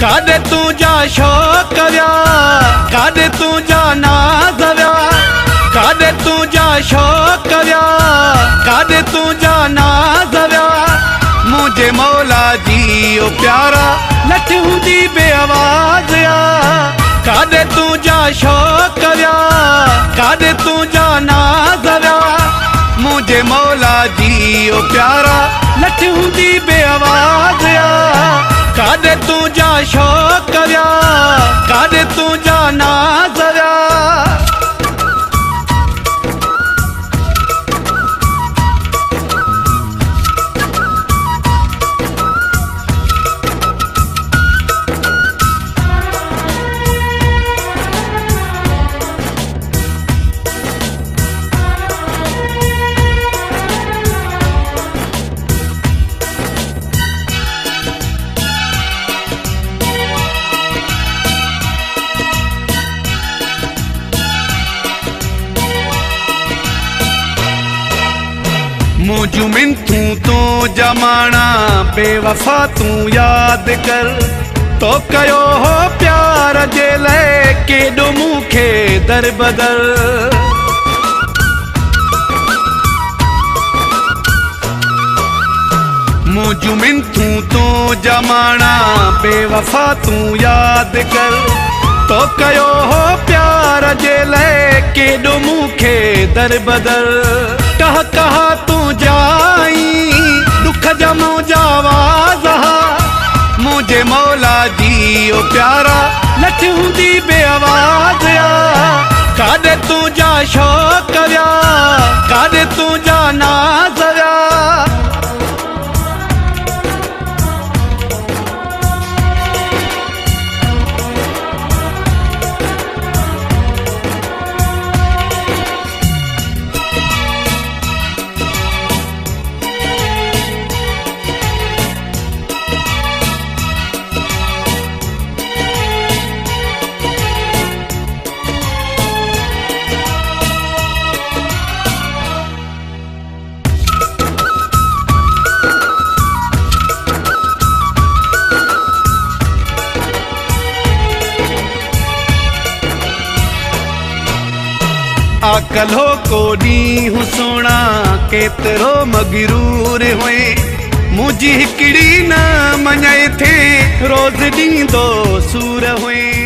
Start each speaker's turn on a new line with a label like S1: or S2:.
S1: काॾे तुंहिंजा शौक़ विया, काॾे तुंहिंजा नाज़ विया, काॾे तुंहिंजा शौक़ विया, काॾे तुंहिंजा नाज़ विया। मुंहिंजे मौला जी ओ प्यारा लठ हूंदी बेआवाज़ आ। काॾे तुंहिंजा शौक़ विया, काॾे तुंहिंजा नाज़ विया। मुंहिंजे मौला जी ओ प्यारा लठ हूंदी बेआवाज़ आ। काॾे तुंहिंजा शौक़ विया, काॾे तुंहिंजा नाज़ विया। मुझू मिंथू तो जमाना बेवफा तू याद कर। तो कयो हो प्यार जे लाइ केॾो मूंखे दर बदर। मुझू मिंथू तो जमाना बेवफा तू याद कर। तो कयो हो प्यार जे लाइ केॾो मूंखे दर बदर। कह कहा तू जाई दुख जमो जावाज़। मुझे मौला जी ओ प्यारा लठ हूंदी बेआवाज़ आ। काॾे तुंहिंजा शौक़ विया, काॾे तुंहिंजा नाज़ विया। आकल हो को ॾींहुं सोना केतिरो मगरूर हुए। मुंहिंजी हिकिड़ी न मञे थे रोज़ ॾींदो सूर हुए।